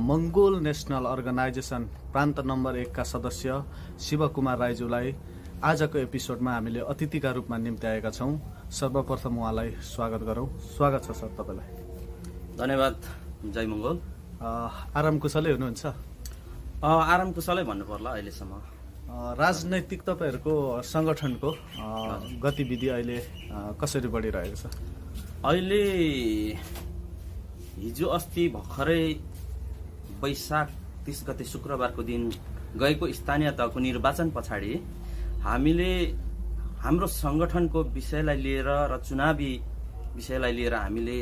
मङ्गोल national organisation प्रान्त number 1 का सदस्य शिवकुमार राईज्यूलाई आजको एपिसोडमा हामीले अतिथिका रूपमा निम्त्याएका छौँ। सर्वप्रथम उहाँलाई स्वागत गरौँ। स्वागत छ सर तपाईँलाई। धन्यवाद। जय मङ्गोल। आराम कुशलै हुनुहुन्छ? आराम कुशलै भन्नु पर्ला अहिलेसम्म। राजनैतिक तपाईँहरूको सङ्गठनको गतिविधि अहिले कसरी बढिरहेको छ? अहिले हिजो अस्ति भर्खरै वैशाख 30 गते शुक्रबारको दिन गएको स्थानीय तहको निर्वाचन पछाडि हामीले हाम्रो सङ्गठनको विषयलाई लिएर र चुनावी विषयलाई लिएर हामीले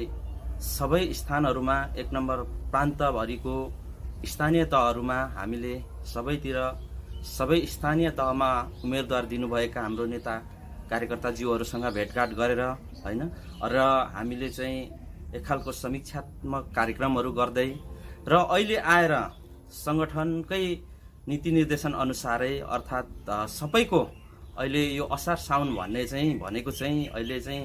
सबै स्थानहरूमा 1 नम्बर प्रान्तभरिको स्थानीय तहहरूमा हामीले सबै स्थानीय तहमा उम्मेदवार दिनुभएका हाम्रो नेता कार्यकर्ताज्यूहरूसँग भेटघाट गरेर हैन र हामीले चाहिँ एक खालको समीक्षात्मक कार्यक्रमहरू गर्दै र अहिले आएर सङ्गठनकै नीति निर्देशन अनुसारै अर्थात् सबैको अहिले यो असार साउन भनेको चाहिँ अहिले चाहिँ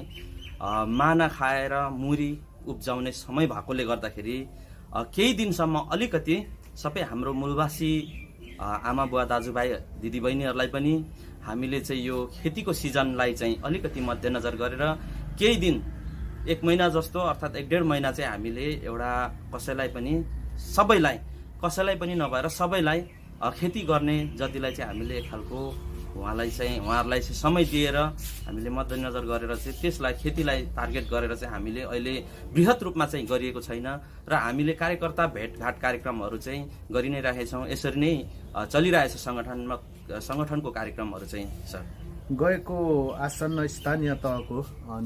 माना खाएर मुरी उब्जाउने समय भएकोले गर्दाखेरि केही दिनसम्म अलिकति सबै हाम्रो मूलवासी आमा बुवा दाजुभाइ दिदीबहिनीहरूलाई पनि हामीले चाहिँ यो खेतीको सिजनलाई चाहिँ अलिकति मध्यनजर गरेर केही दिन 1 महिना जस्तो अर्थात् 1.5 महिना चाहिँ हामीले एउटा कसैलाई पनि नभएर सबैलाई खेती गर्ने जतिलाई चाहिँ हामीले एक खालको उहाँहरूलाई चाहिँ समय दिएर हामीले मध्यनजर गरेर चाहिँ त्यसलाई खेतीलाई टार्गेट गरेर चाहिँ हामीले अहिले बृहत रूपमा चाहिँ गरिएको छैन र हामीले कार्यकर्ता भेटघाट कार्यक्रमहरू चाहिँ गरि नै राखेछौँ। यसरी नै चलिरहेछ सङ्गठनको कार्यक्रमहरू चाहिँ सर। गएको आसन्न स्थानीय तहको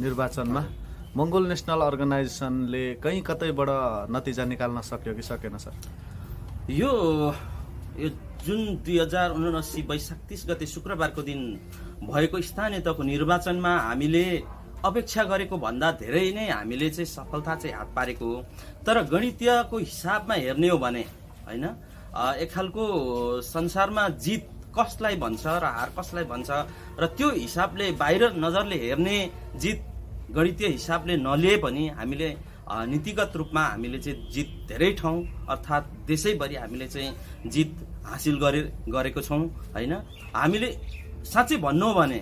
निर्वाचनमा मङ्गोल नेसनल अर्गनाइजेसनले कहीँ कतैबाट नतिजा निकाल्न सक्यो कि सकेन सर? यो जुन 2079 वैशाख 30 गते शुक्रबारको दिन भएको स्थानीय तहको निर्वाचनमा हामीले अपेक्षा गरेको भन्दा धेरै नै हामीले चाहिँ सफलता चाहिँ हात पारेको हो। तर गणितीयको हिसाबमा हेर्ने हो भने हैन एक खालको संसारमा जित कसलाई भन्छ र हार कसलाई भन्छ र त्यो हिसाबले बाहिर नजरले हेर्ने जित गणितीय हिसाबले नलिए पनि हामीले नीतिगत रूपमा हामीले चाहिँ जित धेरै ठाउँ अर्थात् देशैभरि हामीले चाहिँ जित हासिल गरेको छौँ हैन। हामीले साँच्चै भन्नु हो भने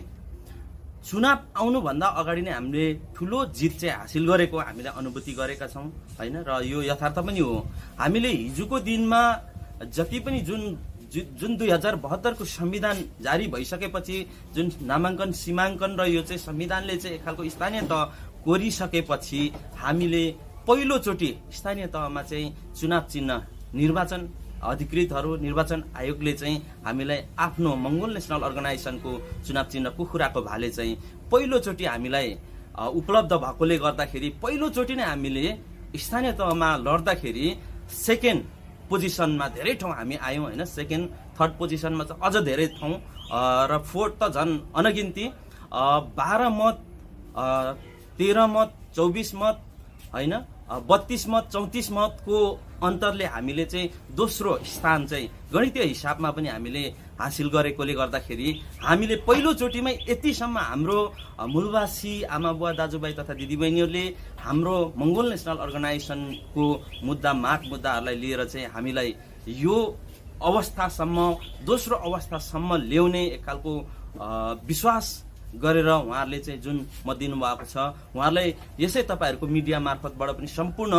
चुनाव आउनुभन्दा अगाडि नै हामीले ठुलो जित चाहिँ हासिल गरेको हामीले अनुभूति गरेका छौँ हैन र यो यथार्थ पनि हो। हामीले हिजोको दिनमा जति पनि जुन 2072 को संविधान जारी भइसकेपछि जुन नामाङ्कन सीमाङ्कन र यो चाहिँ संविधानले चाहिँ एक खालको स्थानीय तह कोरिसकेपछि हामीले पहिलोचोटि स्थानीय तहमा चाहिँ चुनाव चिन्ह निर्वाचन अधिकृतहरू निर्वाचन आयोगले चाहिँ हामीलाई आफ्नो मङ्गोल नेसनल अर्गनाइजेसनको चुनाव चिन्ह कुखुराको भाले चाहिँ पहिलोचोटि हामीलाई उपलब्ध भएकोले गर्दाखेरि पहिलोचोटि नै हामीले स्थानीय तहमा लड्दाखेरि सेकेन्ड पोजिसनमा धेरै ठाउँ हामी आयौँ हैन। सेकेन्ड थर्ड पोजिसनमा चाहिँ अझ धेरै ठाउँ र फोर्थ त झन् अनगिन्ती 12 मत 13 मत 24 मत हैन 32 मत 34 मतको अन्तरले हामीले चाहिँ दोस्रो स्थान चाहिँ गणितीय हिसाबमा पनि हामीले हासिल गरेकोले गर्दाखेरि हामीले पहिलोचोटिमै यतिसम्म हाम्रो मूलवासी आमा बुवा दाजुभाइ तथा दिदीबहिनीहरूले हाम्रो मङ्गोल नेसनल अर्गनाइजेसनको मुद्दाहरूलाई लिएर चाहिँ हामीलाई यो अवस्थासम्म दोस्रो अवस्थासम्म ल्याउने एक खालको विश्वास गरेर उहाँहरूले चाहिँ जुन मत दिनुभएको छ उहाँहरूलाई यसै तपाईँहरूको मिडिया मार्फतबाट पनि सम्पूर्ण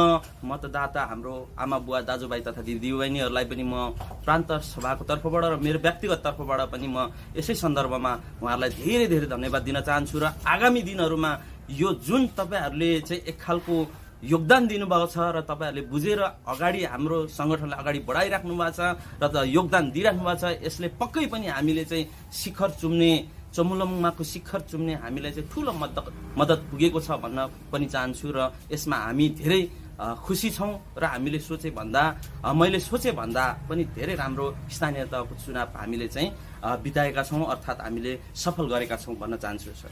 मतदाता हाम्रो आमा बुवा दाजुभाइ तथा दिदीबहिनीहरूलाई पनि म प्रान्त सभाको तर्फबाट र मेरो व्यक्तिगत तर्फबाट पनि म यसै सन्दर्भमा उहाँहरूलाई धेरै धेरै धन्यवाद दिन चाहन्छु र आगामी दिनहरूमा यो जुन तपाईँहरूले चाहिँ एक खालको योगदान दिनुभएको छ र तपाईँहरूले बुझेर अगाडि हाम्रो सङ्गठनलाई अगाडि बढाइराख्नु भएको छ र योगदान दिइराख्नु भएको छ यसले पक्कै पनि हामीले चाहिँ चमुलुङमाको शिखर चुम्ने हामीलाई चाहिँ ठुलो मद्दत पुगेको छ भन्न पनि चाहन्छु र यसमा हामी धेरै खुसी छौँ र हामीले मैले सोचे भन्दा पनि धेरै राम्रो स्थानीय तहको चुनाव हामीले चाहिँ बिताएका छौँ अर्थात् हामीले सफल गरेका छौँ भन्न चाहन्छु सर।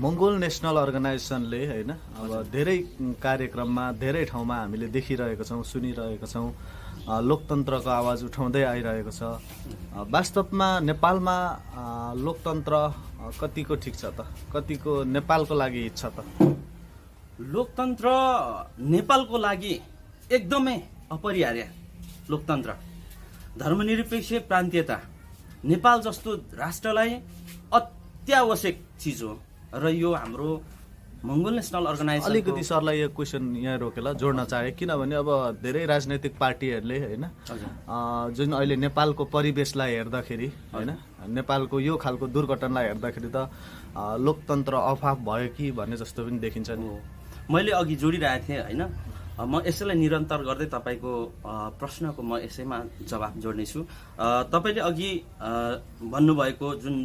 मङ्गोल नेसनल अर्गनाइजेसनले हैन अब धेरै कार्यक्रममा धेरै ठाउँमा हामीले देखिरहेको छौँ सुनिरहेको छौँ लोकतन्त्रको आवाज उठाउँदै आइरहेको छ। वास्तवमा नेपालमा लोकतन्त्र कतिको ठिक छ त? कतिको नेपालको लागि हित छ त? लोकतन्त्र नेपालको लागि एकदमै अपरिहार्य लोकतन्त्र, धर्मनिरपेक्ष प्रान्तीयता नेपाल जस्तो राष्ट्रलाई अत्यावश्यक चिज हो र यो हाम्रो मङ्गोल नेसनल अर्गनाइजेसन अलिकति सरलाई यो क्वेसन यहाँ रोकेर जोड्न चाहे, किनभने अब धेरै राजनैतिक पार्टीहरूले होइन जुन अहिले नेपालको परिवेशलाई हेर्दाखेरि होइन नेपालको यो खालको दुर्घटनालाई हेर्दाखेरि त लोकतन्त्र अभाव भयो कि भन्ने जस्तो पनि देखिन्छ नि। मैले अघि जोडिरहेको थिएँ होइन, म यसैलाई निरन्तर गर्दै तपाईँको प्रश्नको म यसैमा जवाफ जोड्नेछु। तपाईँले अघि भन्नुभएको जुन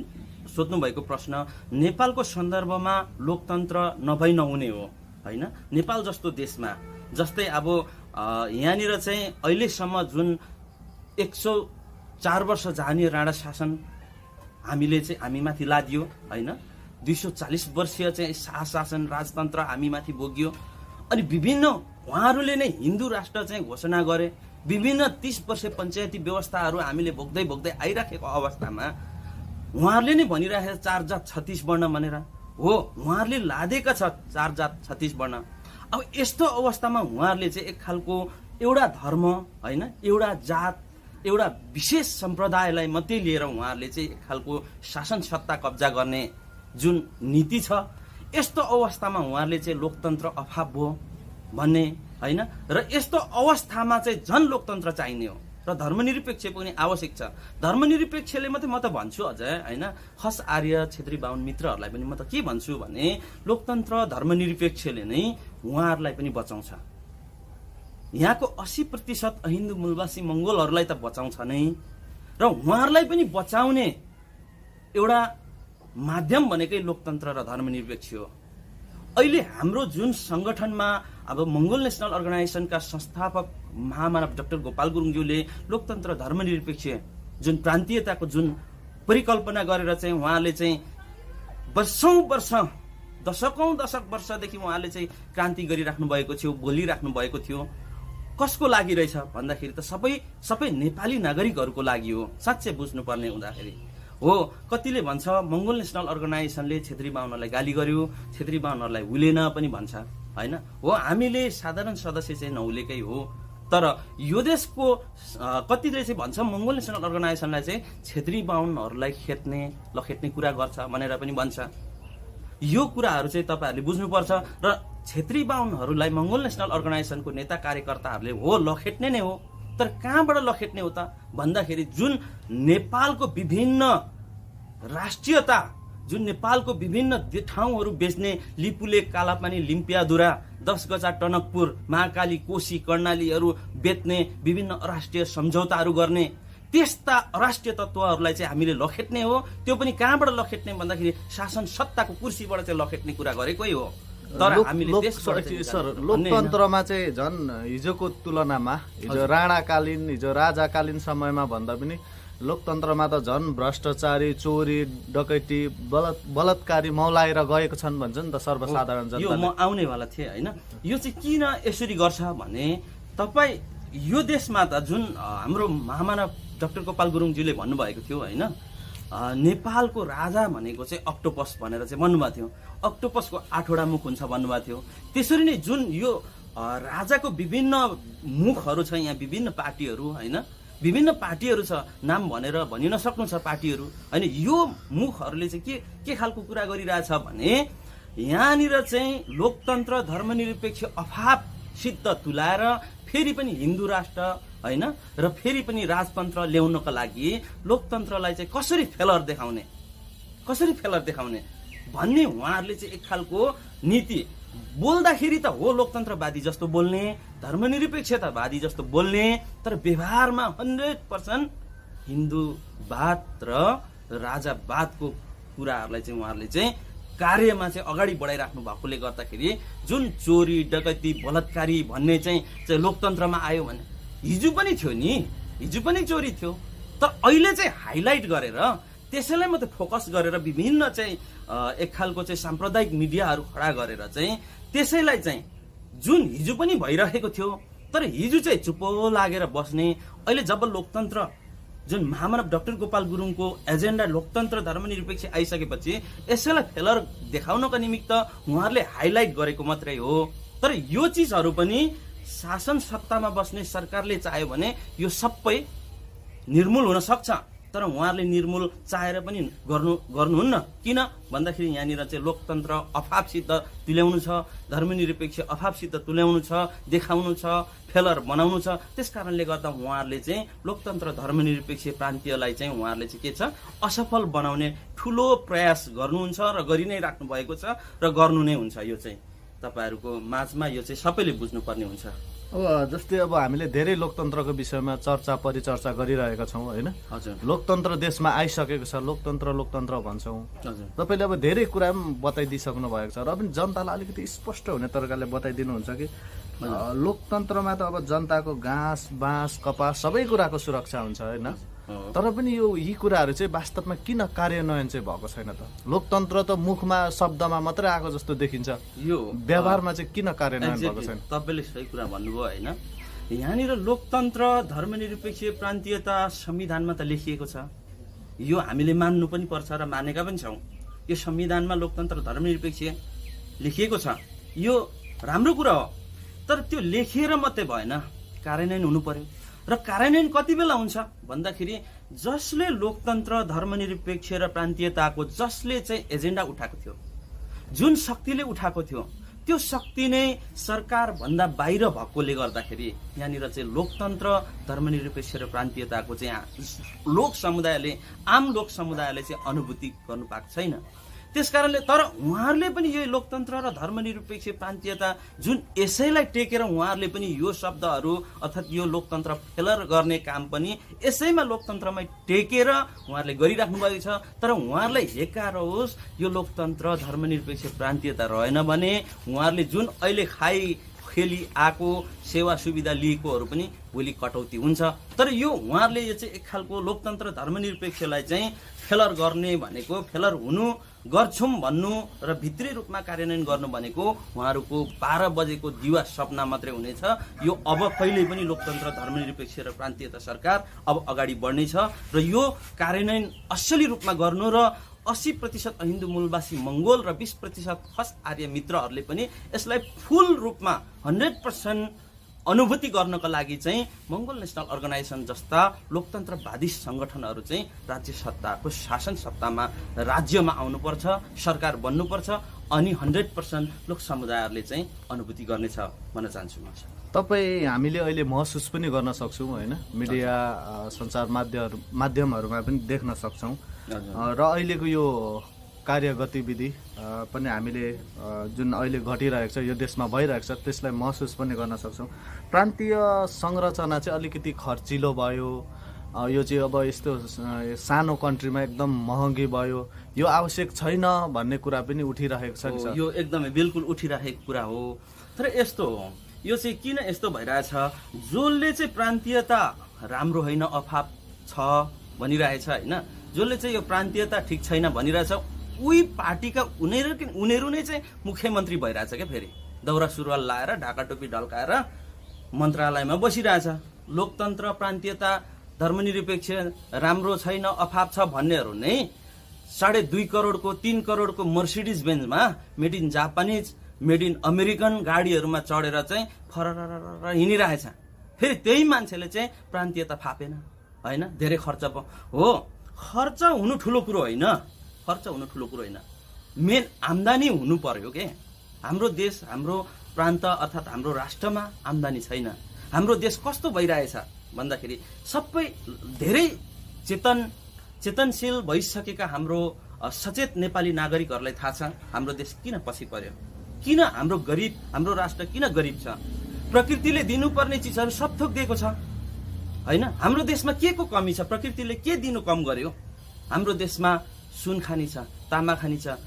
सोध्नुभएको प्रश्न नेपालको सन्दर्भमा लोकतन्त्र नभई नहुने हो होइन। नेपाल जस्तो देशमा जस्तै अब यहाँनिर चाहिँ अहिलेसम्म जुन 104 वर्ष जाने राणा शासन हामीले चाहिँ हामीमाथि लादियो होइन, 240 वर्षीय चाहिँ शासन राजतन्त्र हामीमाथि बोकियो, अनि विभिन्न उहाँहरूले नै हिन्दू राष्ट्र चाहिँ घोषणा गरे, विभिन्न 30 वर्ष पञ्चायती व्यवस्थाहरू हामीले भोग्दै भोग्दै आइराखेको अवस्थामा उहाँहरूले नै भनिरहेको 4 जात 36 वर्ण भनेर हो, उहाँहरूले लादेका छ 4 जात 36 वर्ण। अब यस्तो अवस्थामा उहाँहरूले चाहिँ एक खालको एउटा धर्म होइन, एउटा जात, एउटा विशेष सम्प्रदायलाई मात्रै लिएर उहाँहरूले चाहिँ एक खालको शासन सत्ता कब्जा गर्ने जुन नीति छ, यस्तो अवस्थामा उहाँहरूले चाहिँ लोकतन्त्र अभाव भयो भन्ने होइन। र यस्तो अवस्थामा चाहिँ झन् लोकतन्त्र चाहिने हो र धर्मनिरपेक्ष पनि आवश्यक छ। धर्मनिरपेक्षले मात्रै म त भन्छु अझै होइन, खस आर्य छेत्री बाहुन मित्रहरूलाई पनि म त के भन्छु भने लोकतन्त्र धर्मनिरपेक्षले नै उहाँहरूलाई पनि बचाउँछ। यहाँको 80% हिन्दू मूलवासी मङ्गोलहरूलाई त बचाउँछ नै, र उहाँहरूलाई पनि बचाउने एउटा माध्यम भनेकै लोकतन्त्र र धर्मनिरपेक्ष हो। अहिले हाम्रो जुन सङ्गठनमा अब मङ्गोल नेसनल अर्गनाइजेसनका संस्थापक महामानव डाक्टर गोपाल गुरुङज्यूले लोकतन्त्र धर्मनिरपेक्ष जुन प्रान्तीयताको जुन परिकल्पना गरेर चाहिँ उहाँले चाहिँ वर्षौं वर्ष दशकौं दशक वर्षदेखि उहाँले चाहिँ क्रान्ति गरिराख्नु भएको थियो, बोलिराख्नु भएको थियो। कसको लागि रहेछ भन्दाखेरि त सबै नेपाली नागरिकहरूको लागि हो। साँच्चै बुझ्नुपर्ने हुँदाखेरि हो, कतिले भन्छ मङ्गोल नेसनल अर्गनाइजेसनले छेत्री बाहुनहरूलाई गाली गर्यो, छेत्री बाहुनहरूलाई हुलेन पनि भन्छ होइन। हो, हामीले साधारण सदस्य चाहिँ नहुलेकै हो, तर यो देशको कतिले चाहिँ भन्छ मङ्गोल नेसनल अर्गनाइजेसनलाई चाहिँ छेत्री बाहुनहरूलाई लखेट्ने कुरा गर्छ भनेर पनि भन्छ। यो कुराहरू चाहिँ तपाईँहरूले बुझ्नुपर्छ। र छेत्री बाहुनहरूलाई मङ्गोल नेसनल अर्गनाइजेसनको नेता कार्यकर्ताहरूले हो लखेट्ने नै हो, तर कहाँबाट लखेट्ने हो त भन्दाखेरि जुन नेपालको विभिन्न राष्ट्रियता, जुन नेपालको विभिन्न ठाउँहरू बेच्ने लिपुले, कालापानी, लिम्पियाधुरा, 10 गजा टनकपुर, महाकाली, कोशी, कर्णालीहरू बेच्ने, विभिन्न राष्ट्रिय सम्झौताहरू गर्ने त्यस्ता राष्ट्रिय तत्त्वहरूलाई चाहिँ हामीले लखेट्ने हो। त्यो पनि कहाँबाट लखेट्ने भन्दाखेरि शासन सत्ताको कुर्सीबाट चाहिँ लखेट्ने कुरा गरेकै हो। तर हामीले लोकतन्त्रमा चाहिँ झन् हिजोको तुलनामा हिजो राणाकालीन, हिजो राजाकालीन समयमा भन्दा पनि लोकतन्त्रमा त झन् भ्रष्टाचारी, चोरी, डकैती, बलात्कारी मौलाएर गएको छन् भन्छ नि त सर्वसाधारण जनता। यो म आउनेवाला थिएँ होइन। यो चाहिँ किन यसरी गर्छ भने तपाईँ यो देशमा त जुन हाम्रो महामानव डाक्टर गोपाल गुरुङज्यूले भन्नुभएको थियो होइन, नेपालको राजा भनेको चाहिँ अक्टोपस भनेर चाहिँ भन्नुभएको थियो। अक्टोपसको 8वटा मुख हुन्छ भन्नुभएको थियो। त्यसरी नै जुन यो राजाको विभिन्न मुखहरू छ, यहाँ विभिन्न पार्टीहरू होइन, विभिन्न पार्टीहरू छ, नाम भनेर भनि नसक्नु छ पार्टीहरू होइन। यो मुखहरूले चाहिँ के खालको कुरा गरिरहेछ भने यहाँनिर चाहिँ लोकतन्त्र धर्मनिरपेक्ष अभाव सिद्ध तुलाएर फेरि पनि हिन्दू राष्ट्र होइन र फेरि पनि राजतन्त्र ल्याउनको लागि लोकतन्त्रलाई चाहिँ कसरी फेलर देखाउने भन्ने उहाँहरूले चाहिँ एक खालको नीति बोल्दाखेरि त हो लोकतन्त्रवादी जस्तो बोल्ने, धर्मनिरपेक्षतावादी जस्तो बोल्ने, तर व्यवहारमा 100% हिन्दूवाद र राजावादको कुराहरूलाई चाहिँ उहाँहरूले चाहिँ कार्यमा चाहिँ अगाडि बढाइराख्नु भएकोले गर्दाखेरि जुन चोरी, डकैती, बलात्कारी भन्ने चाहिँ लोकतन्त्रमा आयो भने हिजो पनि थियो नि, हिजो पनि चोरी थियो, तर अहिले चाहिँ हाइलाइट गरेर त्यसैलाई मात्रै फोकस गरेर विभिन्न चाहिँ एक खालको चाहिँ साम्प्रदायिक मिडियाहरू खडा गरेर चाहिँ त्यसैलाई चाहिँ जुन हिजो पनि भइरहेको थियो तर हिजो चाहिँ चुप्पो लागेर बस्ने, अहिले जब लोकतन्त्र जुन महामानव डाक्टर गोपाल गुरुङको एजेन्डा लोकतन्त्र धर्मनिरपेक्ष आइसकेपछि यसैलाई फेलर देखाउनको निमित्त उहाँहरूले हाइलाइट गरेको मात्रै हो। तर यो चिजहरू पनि शासन सत्तामा बस्ने सरकारले चाह्यो भने यो सबै निर्मूल हुन सक्छ, तर उहाँहरूले निर्मूल चाहेर पनि गर्नुहुन्न। किन भन्दाखेरि यहाँनिर चाहिँ लोकतन्त्र अभावसित तुल्याउनु छ, धर्मनिरपेक्ष अभावसित तुल्याउनु छ, देखाउनु छ, फेलर बनाउनु छ। त्यस कारणले गर्दा उहाँहरूले चाहिँ लोकतन्त्र धर्मनिरपेक्ष प्रान्तीयलाई चाहिँ उहाँहरूले चाहिँ के छ, असफल बनाउने ठुलो प्रयास गर्नुहुन्छ र गरि नै राख्नु भएको छ र गर्नु नै हुन्छ। यो चाहिँ तपाईँहरूको माझमा यो चाहिँ सबैले बुझ्नुपर्ने हुन्छ। अब जस्तै अब हामीले धेरै लोकतन्त्रको विषयमा चर्चा परिचर्चा गरिरहेका छौँ होइन। हजुर, लोकतन्त्र देशमा आइसकेको छ, लोकतन्त्र भन्छौँ। हजुर, तपाईँले अब धेरै कुरा पनि बताइदिइसक्नु भएको छ र पनि जनतालाई अलिकति स्पष्ट हुने तरिकाले बताइदिनुहुन्छ कि लोकतन्त्रमा त अब जनताको घाँस बाँस कपास सबै कुराको सुरक्षा हुन्छ होइन, तर पनि यी कुराहरू चाहिँ वास्तवमा किन कार्यान्वयन चाहिँ भएको छैन त? लोकतन्त्र त मुखमा शब्दमा मात्रै आएको जस्तो देखिन्छ, यो व्यवहारमा चाहिँ किन कार्यान्वयन भएको छैन? तपाईँले सही कुरा भन्नुभयो होइन। यहाँनिर लोकतन्त्र धर्मनिरपेक्ष प्रान्तीयता संविधानमा त लेखिएको छ, यो हामीले मान्नु पनि पर्छ र मानेका पनि छौँ। यो संविधानमा लोकतन्त्र धर्मनिरपेक्ष लेखिएको छ, यो राम्रो कुरा हो। तर त्यो लेखिएर मात्रै भएन, कार्यान्वयन हुनु पर्यो। र कार्यान्वयन कति बेला हुन्छ भन्दाखेरि जसले लोकतन्त्र धर्मनिरपेक्ष र प्रान्तीयताको जसले चाहिँ एजेन्डा उठाएको थियो, जुन शक्तिले उठाएको थियो, त्यो शक्ति नै सरकारभन्दा बाहिर भएकोले गर्दाखेरि यहाँनिर चाहिँ लोकतन्त्र धर्मनिरपेक्ष र प्रान्तीयताको चाहिँ लोक समुदायले, आम लोक समुदायले चाहिँ अनुभूति गर्नु पाएको छैन। त्यसकारणले तर उहाँहरूले पनि यो लोकतन्त्र र धर्मनिरपेक्ष प्रान्तीयता जुन यसैलाई टेकेर उहाँहरूले पनि यो शब्दहरू अर्थात् यो लोकतन्त्र फेलर गर्ने काम पनि यसैमा लोकतन्त्रमै टेकेर उहाँहरूले गरिराख्नु भएको छ। तर उहाँहरूलाई हेकार होस् यो लोकतन्त्र धर्मनिरपेक्ष प्रान्तीयता रहेन भने उहाँहरूले जुन अहिले खेली आएको सेवा सुविधा लिएकोहरू पनि भोलि कटौती हुन्छ। तर यो उहाँहरूले यो चाहिँ एक खालको लोकतन्त्र धर्मनिरपेक्षलाई चाहिँ फेलर गर्ने भनेको, फेलर हुनु गर्छौँ भन्नु र भित्री रूपमा कार्यान्वयन गर्नु भनेको उहाँहरूको 12 बजेको दिवा सपना मात्रै हुनेछ। यो अब कहिल्यै पनि लोकतन्त्र धर्मनिरपेक्ष र प्रान्तीयता सरकार अब अगाडि बढ्नेछ र यो कार्यान्वयन असली रूपमा गर्नु र 80% हिन्दू मूलवासी मंगोल र 20% खस आर्य मित्रहरूले पनि यसलाई फुल रूपमा 100% अनुभूति गर्नको लागि चाहिँ मंगोल नेशनल अर्गनाइजेसन जस्ता लोकतन्त्रवादी संगठनहरू चाहिँ राज्य सत्ताको शासन सत्तामा राज्यमा आउनुपर्छ, सरकार बन्नुपर्छ, अनि 100% लोक समुदायहरूले चाहिँ अनुभूति गर्नेछ भन्न चाहन्छु म। तपाईँ हामीले अहिले महसुस पनि गर्न सक्छौँ होइन, मिडिया सञ्चार माध्यमहरूमा पनि देख्न सक्छौँ र अहिलेको यो कार्य गतिविधि पनि हामीले जुन अहिले घटिरहेको छ, यो देशमा भइरहेको छ, त्यसलाई महसुस पनि गर्न सक्छौँ। प्रान्तीय संरचना चाहिँ अलिकति खर्चिलो भयो, यो चाहिँ अब यस्तो सानो कन्ट्रीमा एकदम महँगी भयो, यो आवश्यक छैन भन्ने कुरा पनि उठिरहेको छ नि। यो एकदमै बिल्कुल उठिरहेको कुरा हो। तर यस्तो हो, यो चाहिँ किन यस्तो भइरहेछ, जसले चाहिँ प्रान्तीयता राम्रो होइन अभाव छ भनिरहेछ होइन, जसले चाहिँ यो प्रान्तीयता ठिक छैन भनिरहेछ, उही पार्टीका उनीहरू नै चाहिँ मुख्यमन्त्री भइरहेछ क्या। फेरि दौरा सुरुवाल लाएर ढाका टोपी ढल्काएर मन्त्रालयमा बसिरहेछ। लोकतन्त्र प्रान्तीयता धर्मनिरपेक्ष राम्रो छैन अभाव छ भन्नेहरू नै 2.5 करोडको 3 करोडको मर्सिडिज बेन्जमा made in Japanese made in American गाडीहरूमा चढेर चाहिँ फरर हिँडिरहेछ। फेरि त्यही मान्छेले चाहिँ प्रान्तीयता फापेन होइन, धेरै खर्च हो। खर्च हुनु ठुलो कुरो होइन, खर्च हुनु ठुलो कुरो होइन, मेन आम्दानी हुनु पर्यो के। हाम्रो देश, हाम्रो प्रान्त अर्थात् हाम्रो राष्ट्रमा आम्दानी छैन। हाम्रो देश कस्तो भइरहेछ भन्दाखेरि सबै धेरै चेतनशील भइसकेका हाम्रो सचेत नेपाली नागरिकहरूलाई थाहा छ हाम्रो देश किन पछि पर्यो, किन हाम्रो राष्ट्र किन गरिब छ। प्रकृतिले दिनुपर्ने चिजहरू सब थोक दिएको छ होइन। हाम्रो देशमा के को कमी छ, प्रकृतिले के दिनु कम गर्यो? हाम्रो देशमा सुन खानी छ, तामा खानी छ,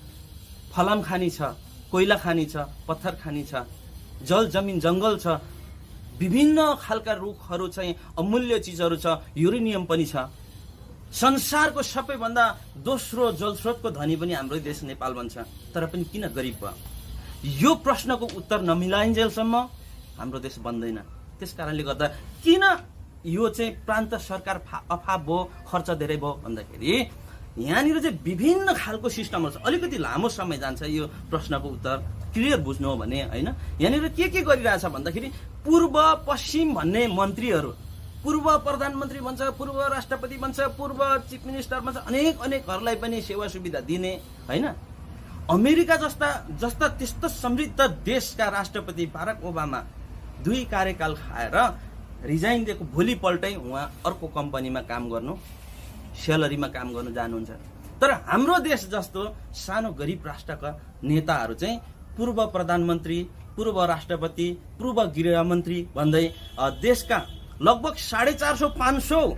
फलाम खानी छ, कोइला खानी छ, पत्थर खानी छ, जल जमिन जङ्गल छ, विभिन्न खालका रुखहरू चाहिँ अमूल्य चिजहरू छ, युरेनियम पनि छ। संसारको सबैभन्दा दोस्रो जलस्रोतको धनी पनि हाम्रो देश नेपाल बन्छ, तर पनि किन गरिब भयो? यो प्रश्नको उत्तर नमिलाइन्जेलसम्म हाम्रो देश बन्दैन। त्यस कारणले गर्दा किन यो चाहिँ प्रान्त सरकार अभाव भयो, खर्च धेरै भयो भन्दाखेरि यहाँनिर चाहिँ विभिन्न खालको सिस्टमहरू छ। अलिकति लामो समय जान्छ यो प्रश्नको उत्तर क्लियर बुझ्नु हो भने होइन, यहाँनिर के गरिरहेछ भन्दाखेरि पूर्व पश्चिम भन्ने मन्त्रीहरू, पूर्व प्रधानमन्त्री भन्छ, पूर्व राष्ट्रपति भन्छ, पूर्व चिफ मिनिस्टर भन्छ, अनेकहरूलाई पनि सेवा सुविधा दिने होइन। अमेरिका जस्ता त्यस्तो समृद्ध देशका राष्ट्रपति बाराक ओबामा 2 कार्यकाल खाएर रिजाइन दिएको भोलिपल्टै उहाँ अर्को कम्पनीमा काम गर्नु, स्यालेरीमा काम गर्नु जानुहुन्छ। तर हाम्रो देश जस्तो सानो गरिब राष्ट्रका नेताहरू चाहिँ पूर्व प्रधानमन्त्री, पूर्व राष्ट्रपति, पूर्व गृहमन्त्री भन्दै देशका लगभग 450-500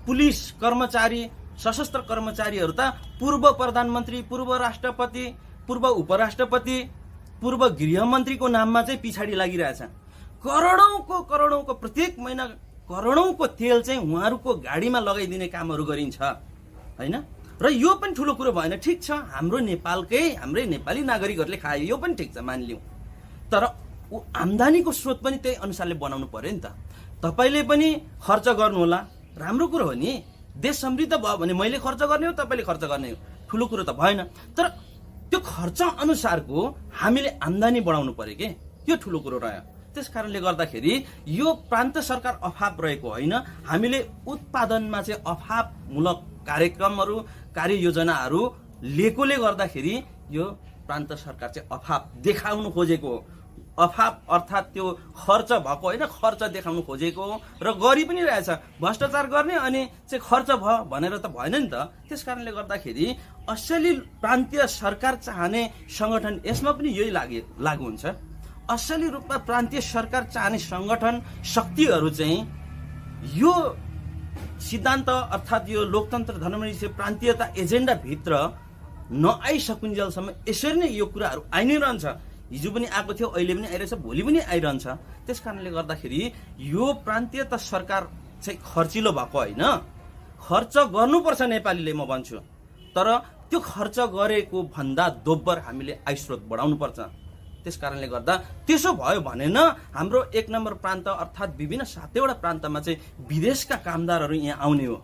पुलिस कर्मचारी, सशस्त्र कर्मचारीहरू त पूर्व प्रधानमन्त्री, पूर्व राष्ट्रपति, पूर्व उपराष्ट्रपति, पूर्व गृहमन्त्रीको नाममा चाहिँ पछाडि लागिरहेछ। करोडौंको प्रत्येक महिना करोडौंको तेल चाहिँ उहाँहरूको गाडीमा लगाइदिने कामहरू गरिन्छ होइन। र यो पनि ठुलो कुरो भएन, ठिक छ, हाम्रै नेपाली नागरिकहरूले खायो, यो पनि ठिक छ, मानिलिउँ। तर आम्दानीको स्रोत पनि त्यही अनुसारले बनाउनु पर्यो नि त। तपाईँले पनि खर्च गर्नुहोला, राम्रो कुरो हो नि। देश समृद्ध भयो भने मैले खर्च गर्ने हो, तपाईँले खर्च गर्ने हो, ठुलो कुरो त भएन। तर त्यो खर्च अनुसारको हामीले आम्दानी बढाउनु पर्यो के, यो ठुलो कुरो रह्यो। त्यस कारणले गर्दाखेरि यो प्रान्त सरकार अभाव रहेको होइन, हामीले उत्पादनमा चाहिँ अभावमूलक कार्यक्रमहरू, कार्ययोजनाहरू लिएकोले गर्दाखेरि यो प्रान्त सरकार चाहिँ अभाव देखाउनु खोजेको हो। अभाव अर्थात् त्यो खर्च भएको होइन, खर्च देखाउनु खोजेको हो र गरि पनि रहेछ। भ्रष्टाचार गर्ने अनि चाहिँ खर्च भयो भनेर त भएन नि त। त्यस कारणले गर्दाखेरि असली प्रान्तीय सरकार चाहने सङ्गठन यसमा पनि यही लागू हुन्छ। असली रूपमा प्रान्तीय सरकार चाहने सङ्गठन शक्तिहरू चाहिँ यो सिद्धान्त अर्थात् यो लोकतन्त्र धर्मनिरपेक्ष प्रान्तीयता एजेन्डाभित्र नआइसकुन्जेलसम्म यसरी नै यो कुराहरू आइ नै रहन्छ। हिजो पनि आएको थियो, अहिले पनि आइरहेछ, भोलि पनि आइरहन्छ। त्यस कारणले गर्दाखेरि यो प्रान्तीयता सरकार चाहिँ खर्चिलो भएको होइन, खर्च गर्नुपर्छ नेपालीले, म भन्छु। तर त्यो खर्च गरेको भन्दा दोब्बर हामीले आय स्रोत बढाउनुपर्छ। त्यस कारणले गर्दा त्यसो भयो भने न हाम्रो 1 नम्बर प्रान्त अर्थात् विभिन्न 7वटा प्रान्तमा चाहिँ विदेशका कामदारहरू यहाँ आउने हो।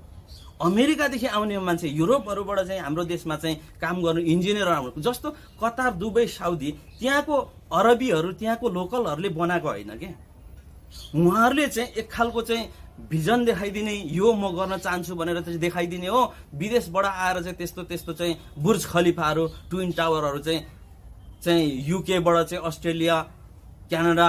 अमेरिकादेखि आउने मान्छे, युरोपहरूबाट चाहिँ हाम्रो देशमा चाहिँ काम गर्नु, इन्जिनियर आउनु, जस्तो कतार, दुबई, साउदी, त्यहाँको अरबीहरू, त्यहाँको लोकलहरूले बनाएको होइन के। उहाँहरूले चाहिँ एक खालको चाहिँ भिजन देखाइदिने, यो म गर्न चाहन्छु भनेर चाहिँ देखाइदिने हो। विदेशबाट आएर चाहिँ त्यस्तो चाहिँ बुर्ज खलिफाहरू, ट्विन टावरहरू चाहिँ युकेबाट चाहिँ अस्ट्रेलिया, क्यानाडा,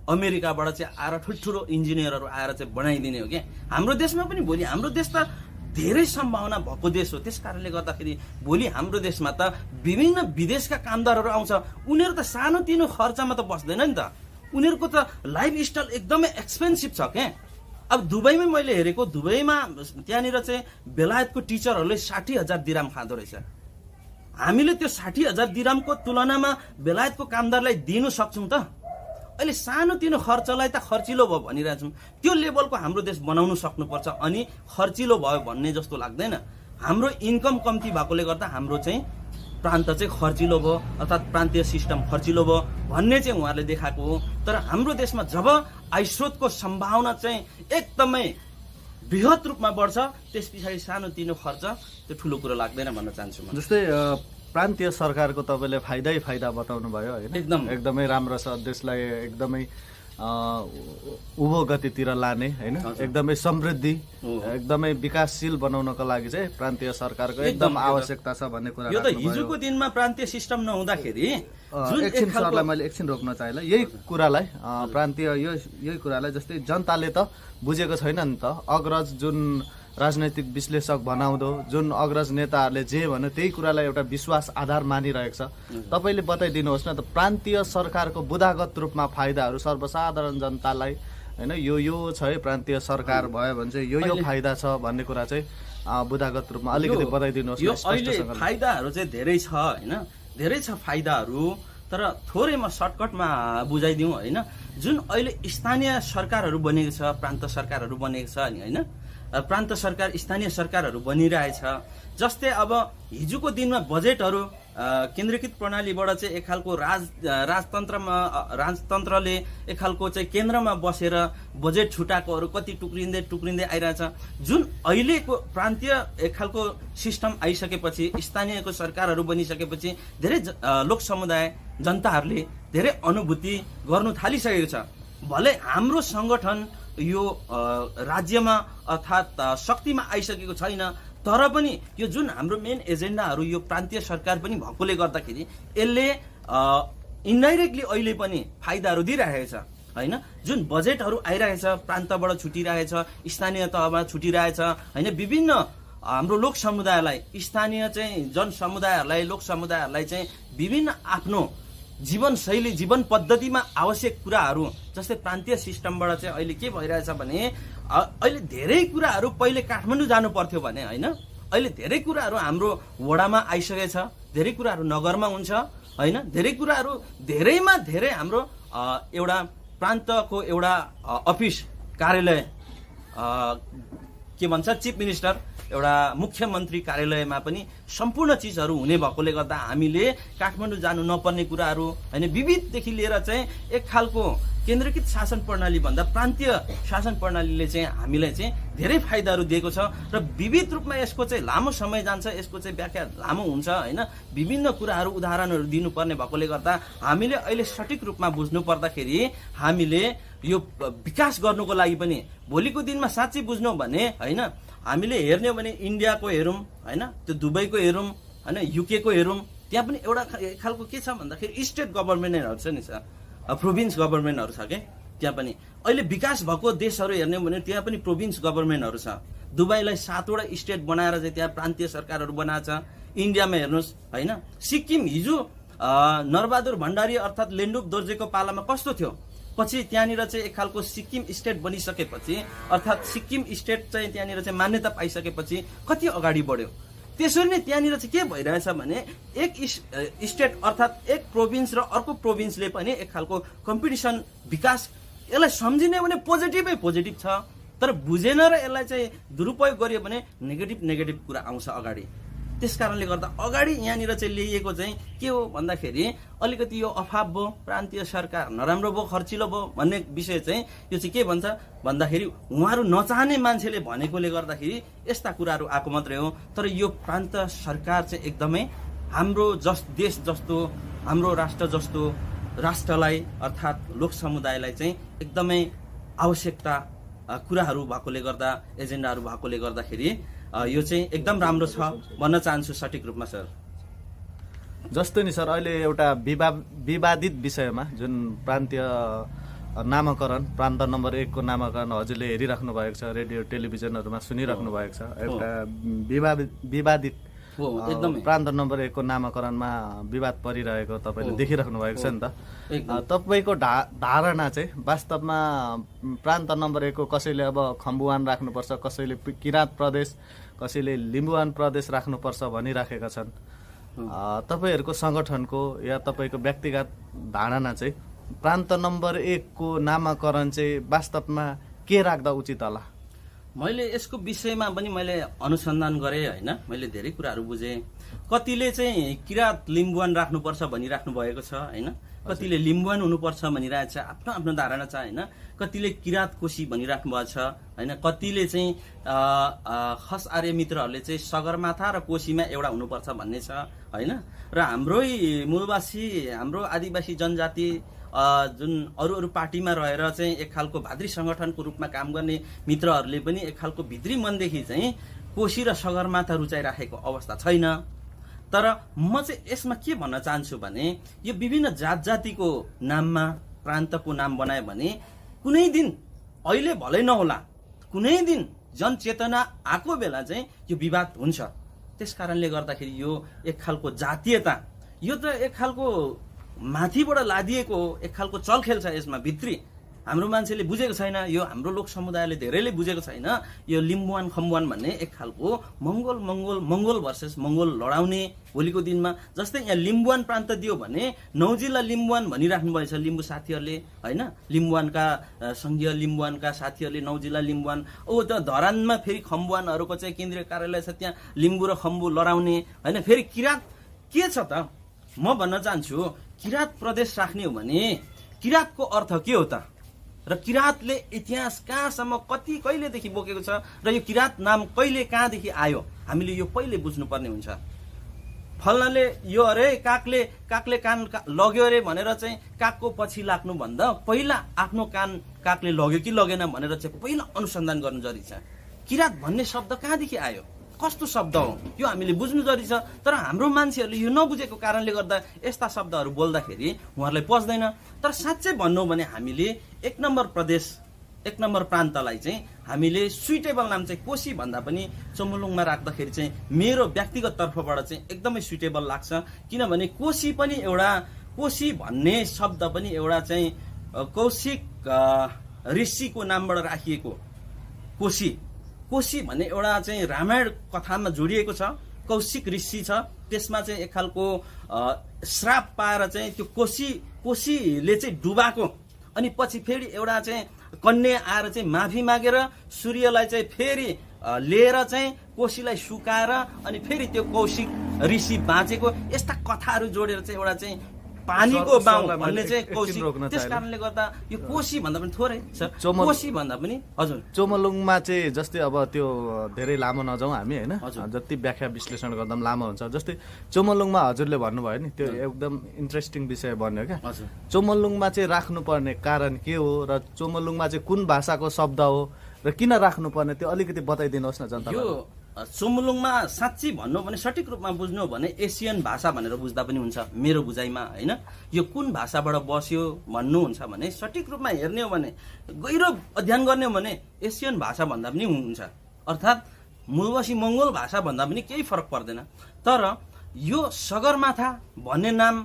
अमेरिकाबाट चाहिँ आएर ठुल्ठुलो इन्जिनियरहरू आएर चाहिँ बनाइदिने हो क्या। हाम्रो देशमा पनि भोलि हाम्रो देश त धेरै सम्भावना भएको देश हो। त्यस कारणले गर्दाखेरि भोलि हाम्रो देशमा त विभिन्न विदेशका कामदारहरू आउँछ। उनीहरू त सानोतिनो खर्चमा त बस्दैन नि त, उनीहरूको त लाइफस्टाइल एकदमै एक्सपेन्सिभ छ क्या। अब दुबईमै मैले हेरेको, दुबईमा त्यहाँनिर चाहिँ बेलायतको टिचरहरूले 60,000 दिराम खाँदो रहेछ। हामीले त्यो 60,000 दिरामको तुलनामा बेलायतको कामदारलाई दिनु सक्छौँ त? अहिले सानोतिनो खर्चलाई त खर्चिलो भयो भनिरहेछौँ। त्यो लेभलको हाम्रो देश बनाउनु सक्नुपर्छ, अनि खर्चिलो भयो भन्ने जस्तो लाग्दैन। हाम्रो इन्कम कम्ती भएकोले गर्दा हाम्रो चाहिँ प्रान्त चाहिँ खर्चिलो भयो, अर्थात् प्रान्तीय सिस्टम खर्चिलो भयो भन्ने चाहिँ उहाँहरूले देखाएको हो। तर हाम्रो देशमा जब आयस्रोतको सम्भावना चाहिँ एकदमै बृहत रूपमा बढ्छ, त्यस पछाडि सानोतिनो खर्च त्यो ठुलो कुरो लाग्दैन भन्न चाहन्छु म। जस्तै प्रान्तीय सरकारको तपाईँले फाइदा बताउनु भयो होइन, एकदमै राम्रो छ, देशलाई एकदमै उँभो गतितिर लाने होइन, एकदमै समृद्धि, एकदमै विकासशील बनाउनको लागि चाहिँ प्रान्तीय सरकारको एकदम आवश्यकता छ भन्ने कुरा। यो त हिजोको दिनमा प्रान्तीय सिस्टम नहुँदाखेरि एकछिन सरलाई मैले एकछिन रोक्न चाहेँ। यही कुरालाई प्रान्तीय यही कुरालाई जस्तै जनताले त बुझेको छैन नि त। अग्रज जुन राजनैतिक विश्लेषक भनाउँदो, जुन अग्रज नेताहरूले जे भन्यो त्यही कुरालाई एउटा विश्वास आधार मानिरहेको छ। तपाईँले बताइदिनुहोस् न त, प्रान्तीय सरकारको बुदागत रूपमा फाइदाहरू सर्वसाधारण जनतालाई होइन, यो छ है प्रान्तीय सरकार भयो भने चाहिँ यो फाइदा छ भन्ने कुरा चाहिँ बुदागत रूपमा अलिकति बताइदिनुहोस्। यो अहिले फाइदाहरू चाहिँ धेरै छ होइन, धेरै छ फाइदाहरू, तर थोरै म सर्टकटमा बुझाइदिउँ होइन। जुन अहिले स्थानीय सरकारहरू बनेको छ, प्रान्त सरकारहरू बनेको छ नि होइन, प्रान्त सरकार, स्थानीय सरकारहरू बनिरहेछ। जस्तै अब हिजोको दिनमा बजेटहरू केन्द्रीकृत प्रणालीबाट चाहिँ एक खालको राजतन्त्रले एक खालको चाहिँ केन्द्रमा बसेर बजेट छुटाएकोहरू कति टुक्रिँदै आइरहेछ। जुन अहिलेको प्रान्तीय एक खालको सिस्टम आइसकेपछि, स्थानीयको सरकारहरू बनिसकेपछि धेरै लोक समुदाय जनताहरूले धेरै अनुभूति गर्नु थालिसकेको छ। भले हाम्रो सङ्गठन यो राज्यमा अर्थात् शक्तिमा आइसकेको छैन, तर पनि यो जुन हाम्रो मेन एजेन्डाहरू यो प्रान्तीय सरकार पनि भएकोले गर्दाखेरि यसले इन्डाइरेक्टली अहिले पनि फाइदाहरू दिइरहेको छ होइन। जुन बजेटहरू आइरहेछ, प्रान्तबाट छुटिरहेछ, स्थानीय तहमा छुटिरहेछ होइन। विभिन्न हाम्रो लोक समुदायलाई, स्थानीय चाहिँ जनसमुदायहरूलाई, लोक समुदायहरूलाई चाहिँ विभिन्न आफ्नो जीवनशैली, जीवन पद्धतिमा आवश्यक कुराहरू, जस्तै प्रान्तीय सिस्टमबाट चाहिँ अहिले के भइरहेछ भने अहिले धेरै कुराहरू पहिले काठमाडौँ जानु पर्थ्यो भने होइन, अहिले धेरै कुराहरू हाम्रो वडामा आइसकेको छ, धेरै कुराहरू नगरमा हुन्छ होइन। धेरै कुराहरू धेरैमा धेरै हाम्रो एउटा प्रान्तको एउटा अफिस, कार्यालय, के भन्छ चिफ मिनिस्टर, एउटा मुख्यमन्त्री कार्यालयमा पनि सम्पूर्ण चिजहरू हुने भएकोले गर्दा हामीले काठमाडौँ जानु नपर्ने कुराहरू होइन, विविधदेखि लिएर चाहिँ एक खालको केन्द्रीकृत शासन प्रणाली भन्दा प्रान्तीय शासन प्रणालीले चाहिँ हामीलाई चाहिँ धेरै फाइदाहरू दिएको छ र विविध रूपमा यसको चाहिँ लामो समय जान्छ, यसको चाहिँ व्याख्या लामो हुन्छ होइन। विभिन्न कुराहरू उदाहरणहरू दिनुपर्ने भएकोले गर्दा हामीले अहिले सठिक रूपमा बुझ्नु पर्दाखेरि हामीले यो विकास गर्नुको लागि पनि भोलिको दिनमा साँच्चै बुझ्नु भने होइन, हामीले हेर्ने हो भने इन्डियाको हेरौँ होइन, त्यो दुबईको हेरौँ होइन, युकेको हेरौँ, त्यहाँ पनि एउटा खालको के छ भन्दाखेरि स्टेट गभर्मेन्टहरू छ नि, प्रोभिन्स गभर्मेन्टहरू छ के त्यहाँ पनि। अहिले विकास भएको देशहरू हेर्ने हो भने त्यहाँ पनि प्रोभिन्स गभर्मेन्टहरू छ। दुबईलाई 7 वटा स्टेट बनाएर चाहिँ त्यहाँ प्रान्तीय सरकारहरू बनाएको छ। इन्डियामा हेर्नुहोस् होइन, सिक्किम हिजो नरबहादुर भण्डारी अर्थात् लेन्डुप दोर्जेको पालामा कस्तो थियो, पछि त्यहाँनिर चाहिँ एक खालको सिक्किम स्टेट बनिसकेपछि अर्थात् सिक्किम स्टेट चाहिँ त्यहाँनिर चाहिँ मान्यता पाइसकेपछि कति अगाडि बढ्यो। त्यसरी नै त्यहाँनिर चाहिँ के भइरहेछ भने एक स्टेट अर्थात् एक प्रोभिन्स र अर्को प्रोभिन्सले पनि एक खालको कम्पिटिसन, विकास, यसलाई सम्झिने भने पोजिटिभ छ, तर बुझेन र यसलाई चाहिँ दुरुपयोग गरियो भने नेगेटिभ कुरा आउँछ अगाडि। त्यस कारणले गर्दा अगाडि यहाँनिर चाहिँ ल्याइएको चाहिँ के हो भन्दाखेरि अलिकति यो अभाव भयो, प्रान्तीय सरकार नराम्रो भयो, खर्चिलो भयो भन्ने विषय चाहिँ यो चाहिँ के भन्छ भन्दाखेरि उहाँहरू नचाहने मान्छेले भनेकोले गर्दाखेरि यस्ता कुराहरू आएको मात्रै हो। तर यो प्रान्त सरकार चाहिँ एकदमै हाम्रो देश जस्तो, हाम्रो राष्ट्र जस्तो राष्ट्रलाई अर्थात् लोक समुदायलाई चाहिँ एकदमै आवश्यकता कुराहरू भएकोले गर्दा, एजेन्डाहरू भएकोले गर्दाखेरि यो चाहिँ एकदम राम्रो छ भन्न चाहन्छु सठिक रूपमा सर। जस्तै नि सर, अहिले एउटा विवादित विषयमा जुन प्रान्तीय नामाकरण, प्रान्त नम्बर 1 को नामाकरण हजुरले हेरिराख्नु भएको छ, रेडियो टेलिभिजनहरूमा सुनिराख्नु भएको छ। एउटा विवादित प्रान्त नम्बर 1 को नामाकरणमा विवाद परिरहेको तपाईँले देखिराख्नु भएको छ नि त। तपाईँको धारणा चाहिँ वास्तवमा प्रान्त नम्बर 1 को कसैले अब खम्बुवान राख्नुपर्छ, कसैले किराँत प्रदेश, कसैले लिम्बुवान प्रदेश राख्नुपर्छ भनिराखेका छन्। तपाईँहरूको सङ्गठनको या तपाईँको व्यक्तिगत धारणा चाहिँ प्रान्त नम्बर 1 को नामाकरण चाहिँ वास्तवमा के राख्दा उचित होला? मैले यसको विषयमा पनि मैले अनुसन्धान गरेँ होइन, मैले धेरै कुराहरू बुझेँ। कतिले चाहिँ किराँत लिम्बुवान राख्नुपर्छ भनिराख्नु भएको छ होइन, कतिले लिम्बुवान हुनुपर्छ भनिरहेको छ, आफ्नो आफ्नो धारणा छ होइन। कतिले किराँत कोशी भनिराख्नु भएको छ होइन, कतिले चाहिँ खस आर्य मित्रहरूले चाहिँ सगरमाथा र कोशीमा एउटा हुनुपर्छ भन्ने छ होइन। र हाम्रै मूलवासी, हाम्रो आदिवासी जनजाति जुन अरू पार्टीमा रहेर चाहिँ एक खालको भाद्री सङ्गठनको रूपमा काम गर्ने मित्रहरूले पनि एक खालको भित्री मनदेखि चाहिँ कोशी र सगरमाथा रुचाइराखेको अवस्था छैन। तर म चाहिँ यसमा के भन्न चाहन्छु भने यो विभिन्न जातिको नाममा प्रान्तको नाम बनायो भने कुनै दिन, अहिले भलै नहोला, कुनै दिन जनचेतना आएको बेला चाहिँ यो विवाद हुन्छ। त्यस कारणले गर्दाखेरि यो एक खालको जातीयता, यो त एक खालको माथिबाट लादिएको एक खालको चलखेल छ। यसमा भित्री हाम्रो मान्छेले बुझेको छैन, यो हाम्रो लोक समुदायले धेरैले बुझेको छैन। यो लिम्बुवान खम्बुवान भन्ने एक खालको मङ्गोल भर्सेस मङ्गोल लडाउने भोलिको दिनमा। जस्तै यहाँ लिम्बुवान प्रान्त दियो भने 9 जिल्ला लिम्बुवान भनिराख्नु भएछ लिम्बू साथीहरूले होइन, लिम्बुवानका सङ्घीय लिम्बुवानका साथीहरूले 9 जिल्ला लिम्बुवान। त धरानमा फेरि खम्बुवानहरूको चाहिँ केन्द्रीय कार्यालय छ, त्यहाँ लिम्बू र खम्बु लडाउने होइन। फेरि के छ त म भन्न चाहन्छु किराँत प्रदेश राख्ने हो भने किराँतको अर्थ के हो त र किराँतले इतिहास कहाँसम्म कति कहिलेदेखि बोकेको छ र यो किराँत नाम कहिले कहाँदेखि आयो हामीले यो पहिले बुझ्नुपर्ने हुन्छ। फल्नाले यो अरे कागले कान लग्यो अरे भनेर चाहिँ कागको पछि लाग्नुभन्दा पहिला आफ्नो कान कागले लग्यो कि लगेन भनेर चाहिँ पहिला अनुसन्धान गर्नु जरुरी छ। किराँत भन्ने शब्द कहाँदेखि आयो, कस्तो शब्द हो, यो हामीले बुझ्नु जरुरी छ। तर हाम्रो मान्छेहरूले यो नबुझेको कारणले गर्दा यस्ता शब्दहरू बोल्दाखेरि उहाँहरूलाई पच्दैन। तर साँच्चै भन्नु भने हामीले एक नम्बर प्रान्तलाई चाहिँ हामीले सुइटेबल नाम चाहिँ कोशी भन्दा पनि चमुलुङमा राख्दाखेरि चाहिँ मेरो व्यक्तिगत तर्फबाट चाहिँ एकदमै सुइटेबल लाग्छ। किनभने कोशी पनि एउटा, कोशी भन्ने शब्द पनि एउटा चाहिँ कौशिक ऋषिको नामबाट राखिएको कोशी भन्ने एउटा चाहिँ रामायण कथामा जोडिएको छ। कौशिक ऋषि छ, त्यसमा चाहिँ एक खालको श्राप पाएर चाहिँ त्यो कोशीले चाहिँ डुबाएको, अनि पछि फेरि एउटा चाहिँ कन्या आएर चाहिँ माफी मागेर सूर्यलाई चाहिँ फेरि लिएर चाहिँ कोशीलाई सुकाएर अनि फेरि त्यो कौशिक ऋषि बाँचेको, यस्ता कथाहरू जोडेर चाहिँ एउटा चाहिँ पानीको बाउ भन्ने चाहिँ कौशिक। त्यस कारणले गर्दा यो कोशी भन्दा पनि थोरै छ, कोशी भन्दा पनि। हजुर, चोमलुङमा चाहिँ जस्तै अब त्यो धेरै लामो नजाउँ हामी होइन, जति व्याख्या विश्लेषण गर्दा पनि लामो हुन्छ। जस्तै चोमलुङमा हजुरले भन्नुभयो नि त्यो एकदम इन्ट्रेस्टिङ विषय बन्यो क्या। चोमलुङमा चाहिँ राख्नुपर्ने कारण के हो र चोमलुङमा चाहिँ कुन भाषाको शब्द हो र किन राख्नुपर्ने त्यो अलिकति बताइदिनुहोस् न जनतालाई। चोमलुङमा साँच्ची भन्नु भने सठिक रूपमा बुझ्नु हो भने एसियन भाषा भनेर बुझ्दा पनि हुन्छ मेरो बुझाइमा होइन। यो कुन भाषाबाट बस्यो भन्नुहुन्छ भने सठिक रूपमा हेर्ने हो भने, गहिरो अध्ययन गर्ने हो भने एसियन भाषा भन्दा पनि हुन्छ, अर्थात् मूलवासी मङ्गोल भाषा भन्दा पनि केही फरक पर्दैन। तर यो सगरमाथा भन्ने नाम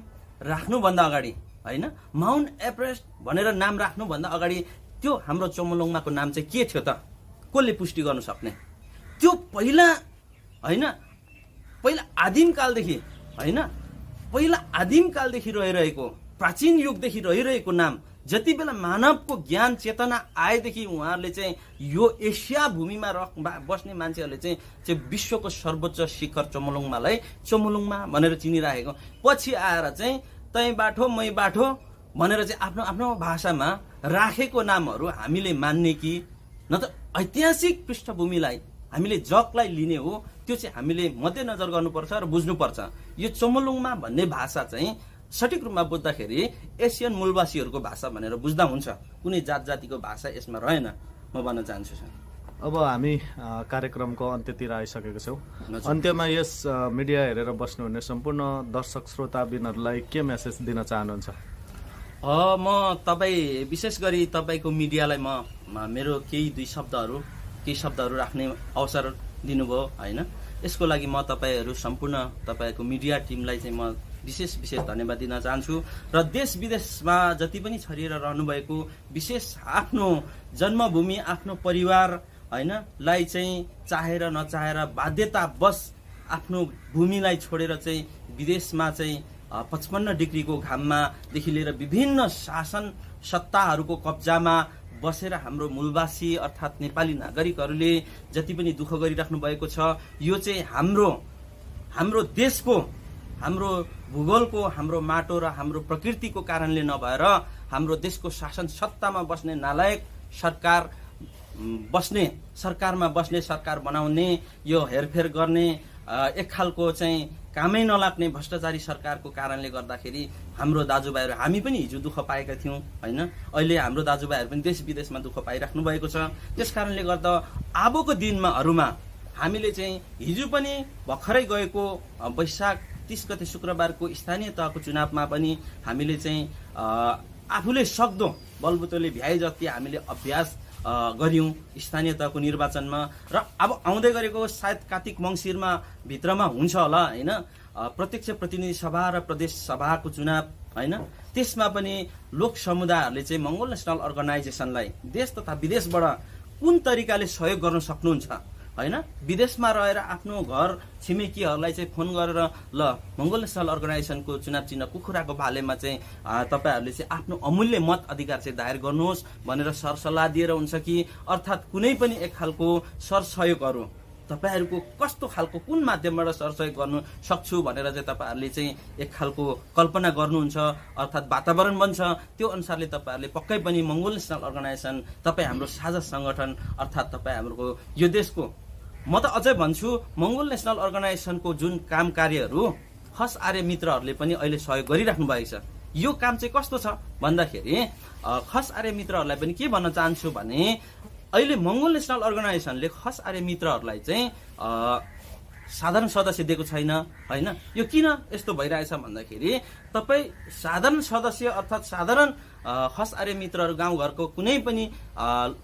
राख्नुभन्दा अगाडि होइन, माउन्ट एभरेस्ट भनेर नाम राख्नुभन्दा अगाडि त्यो हाम्रो चोमलुङमाको नाम चाहिँ के थियो त, कसले पुष्टि गर्नु सक्ने? त्यो पहिला होइन, पहिला आदिमकालदेखि रहिरहेको, प्राचीन युगदेखि रहिरहेको नाम, जति बेला मानवको ज्ञान चेतना आएदेखि उहाँहरूले चाहिँ यो एसिया भूमिमा बस्ने मान्छेहरूले चाहिँ विश्वको सर्वोच्च शिखर चोमलुङमालाई चोमलुङमा भनेर चिनिराखेको। पछि आएर चाहिँ तै बाठो मै बाठो भनेर चाहिँ आफ्नो आफ्नो भाषामा राखेको नामहरू हामीले मान्ने कि न त ऐतिहासिक पृष्ठभूमिलाई हामीले जगलाई लिने हो, त्यो चाहिँ हामीले मध्यनजर गर्नुपर्छ र बुझ्नुपर्छ। यो चोमलुङमा भन्ने भाषा चाहिँ सठिक रूपमा बुझ्दाखेरि एसियन मूलवासीहरूको भाषा भनेर बुझ्दा हुन्छ, कुनै जात जातिको भाषा यसमा रहेन, म भन्न चाहन्छु सर। अब हामी कार्यक्रमको अन्त्यतिर आइसकेको छौँ। अन्त्यमा यस मिडिया हेरेर बस्नुहुने सम्पूर्ण दर्शक श्रोताबिनहरूलाई के मेसेज दिन चाहनुहुन्छ? म तपाईँ विशेष गरी तपाईँको मिडियालाई म मेरो केही शब्दहरू राख्ने अवसर दिनुभयो होइन। यसको लागि म तपाईँहरू सम्पूर्ण तपाईँको मिडिया टिमलाई चाहिँ म विशेष धन्यवाद दिन चाहन्छु। र देश विदेशमा जति पनि छरिएर रहनुभएको, विशेष आफ्नो जन्मभूमि आफ्नो परिवार होइन लाई चाहिँ चाहेर नचाहेर बाध्यतावश आफ्नो भूमिलाई छोडेर चाहिँ विदेशमा चाहिँ 55 डिग्रीको घाममादेखि लिएर विभिन्न शासन सत्ताहरूको कब्जामा बसेर हाम्रो मूलवासी अर्थात् नेपाली नागरिकहरूले जति पनि दुःख गरिराख्नु भएको छ, यो चाहिँ हाम्रो देशको, हाम्रो भूगोलको, हाम्रो माटो र हाम्रो प्रकृतिको कारणले नभएर हाम्रो देशको शासन सत्तामा बस्ने नालायक सरकारमा बस्ने, सरकार बनाउने, यो हेरफेर गर्ने एक खालको चाहिँ कामै नलाग्ने भ्रष्टाचारी सरकारको कारणले गर्दाखेरि हाम्रो दाजुभाइहरू, हामी पनि हिजो दुःख पाएका थियौँ होइन, अहिले हाम्रो दाजुभाइहरू पनि देश विदेशमा दुःख पाइराख्नु भएको छ। त्यस कारणले गर्दा अबको दिनहरूमा हामीले चाहिँ हिजो पनि भर्खरै गएको वैशाख 30 गते शुक्रबारको स्थानीय तहको चुनावमा पनि हामीले चाहिँ आफूले सक्दो बलबुतोले भ्याए जति हामीले अभ्यास गर्यौं स्थानीय तहको निर्वाचनमा। र अब आउँदै गरेको सायद कार्तिक मङ्सिरमा भित्रमा हुन्छ होला होइन, प्रत्यक्ष प्रतिनिधि सभा र प्रदेश सभाको चुनाव होइन, त्यसमा पनि लोक समुदायहरूले चाहिँ मङ्गोल नेसनल अर्गनाइजेसनलाई देश तथा विदेशबाट कुन तरिकाले सहयोग गर्न सक्नुहुन्छ होइन। विदेशमा रहेर आफ्नो घर छिमेकीहरूलाई चाहिँ फोन गरेर ल मङ्गोल नेसनल अर्गनाइजेसनको चुनाव चिन्ह कुखुराको भालेमा चाहिँ तपाईँहरूले चाहिँ आफ्नो अमूल्य मत अधिकार चाहिँ दायर गर्नुहोस् भनेर सरसल्लाह दिएर हुन्छ कि, अर्थात् कुनै पनि एक खालको सरसहयोगहरू तपाईँहरूको कस्तो खालको कुन माध्यमबाट सरसहयोग गर्नु सक्छु भनेर चाहिँ तपाईँहरूले चाहिँ एक खालको कल्पना गर्नुहुन्छ, अर्थात् वातावरण बन्छ, त्यो अनुसारले तपाईँहरूले पक्कै पनि मङ्गोल नेसनल अर्गनाइजेसन, तपाईँ हाम्रो साझा सङ्गठन अर्थात् तपाईँ हाम्रो यो देशको, म त अझै भन्छु मङ्गोल नेसनल अर्गनाइजेसनको जुन काम कार्यहरू खस आर्य मित्रहरूले पनि अहिले सहयोग गरिराख्नु भएको छ। यो काम चाहिँ कस्तो छ भन्दाखेरि खस आर्य मित्रहरूलाई पनि के भन्न चाहन्छु भने अहिले मङ्गोल नेसनल अर्गनाइजेसनले खस आर्य मित्रहरूलाई चाहिँ साधारण सदस्य दिएको छैन होइन। यो किन यस्तो भइरहेछ भन्दाखेरि तपाईँ साधारण सदस्य अर्थात् साधारण खस आर्य मित्रहरू गाउँघरको कुनै पनि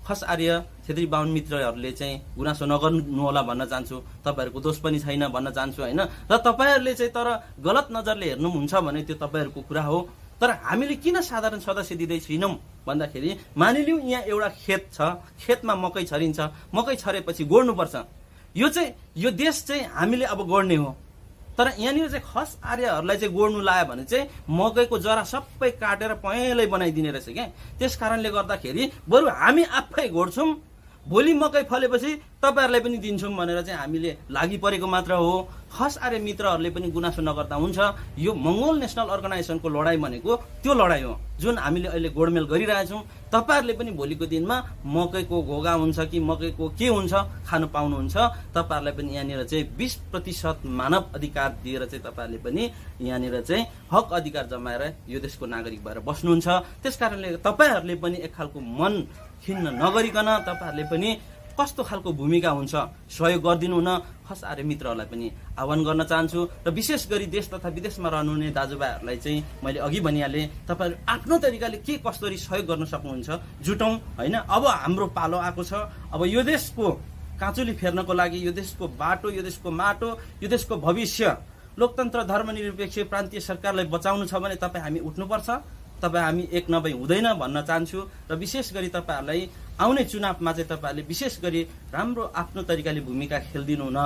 खस आर्य क्षेत्रीय बाहुन मित्रहरूले चाहिँ गुनासो नगर्नु होला भन्न चाहन्छु। तपाईँहरूको दोष पनि छैन भन्न चाहन्छु होइन। र तपाईँहरूले चाहिँ तर गलत नजरले हेर्नुहुन्छ भने त्यो तपाईँहरूको कुरा हो। तर हामीले किन साधारण सदस्य दिँदै छैनौँ भन्दाखेरि मानिलिउँ यहाँ एउटा खेत छ, खेतमा मकै छरिन्छ, मकै छरेपछि गोड्नुपर्छ। यो देश चाहिँ हामीले अब गोड्ने हो। तर यहाँनिर चाहिँ खस आर्यहरूलाई चाहिँ गोड्नु लायो भने चाहिँ मकैको जरा सबै काटेर पहेँलै बनाइदिने रहेछ क्या। त्यस कारणले गर्दाखेरि बरु हामी आफै गोड्छौँ, भोलि मकै फलेपछि तपाईँहरूलाई पनि दिन्छौँ भनेर चाहिँ हामीले लागि परेको मात्र हो। खस आर्य मित्रहरूले पनि गुनासो नगर्दा हुन्छ। यो मङ्गोल नेसनल अर्गनाइजेसनको लडाइँ भनेको त्यो लडाइँ हो जुन हामीले अहिले गोडमेल गरिरहेछौँ। तपाईँहरूले पनि भोलिको दिनमा मकैको घोगा हुन्छ कि मकैको के हुन्छ खानु पाउनुहुन्छ। तपाईँहरूलाई पनि यहाँनिर चाहिँ 20% मानव अधिकार दिएर चाहिँ तपाईँहरूले पनि यहाँनिर चाहिँ हक अधिकार जमाएर यो देशको नागरिक भएर बस्नुहुन्छ। त्यस कारणले तपाईँहरूले पनि एक खालको मन खिन्न नगरिकन तपाईँहरूले पनि कस्तो खालको भूमिका हुन्छ सहयोग गरिदिनु हुन खस आर्य मित्रहरूलाई पनि आह्वान गर्न चाहन्छु। र विशेष गरी देश तथा विदेशमा रहनुहुने दाजुभाइहरूलाई चाहिँ मैले अघि भनिहालेँ, तपाईँहरू आफ्नो तरिकाले के कसरी सहयोग गर्न सक्नुहुन्छ जुटौँ होइन। अब हाम्रो पालो आएको छ। अब यो देशको काँचुली फेर्नको लागि, यो देशको बाटो, यो देशको माटो, यो देशको भविष्य, लोकतन्त्र, धर्मनिरपेक्ष प्रान्तीय सरकारलाई बचाउनु छ भने तपाईँ हामी उठ्नुपर्छ। तपाईँ हामी एक नभई हुँदैन भन्न चाहन्छु। र विशेष गरी तपाईँहरूलाई आउने चुनावमा चाहिँ तपाईँहरूले विशेष गरी राम्रो आफ्नो तरिकाले भूमिका खेलिदिनु हुन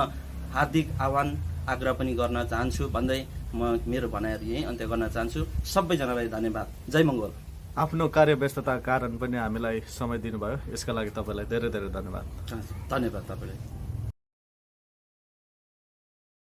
हार्दिक आह्वान आग्रह पनि गर्न चाहन्छु भन्दै म मेरो भनाइहरू यहीँ अन्त्य गर्न चाहन्छु। सबैजनालाई धन्यवाद। जय मङ्गोल। आफ्नो कार्यव्यस्तताका कारण पनि हामीलाई समय दिनुभयो, यसका लागि तपाईँलाई धेरै धेरै धन्यवाद। धन्यवाद तपाईँलाई।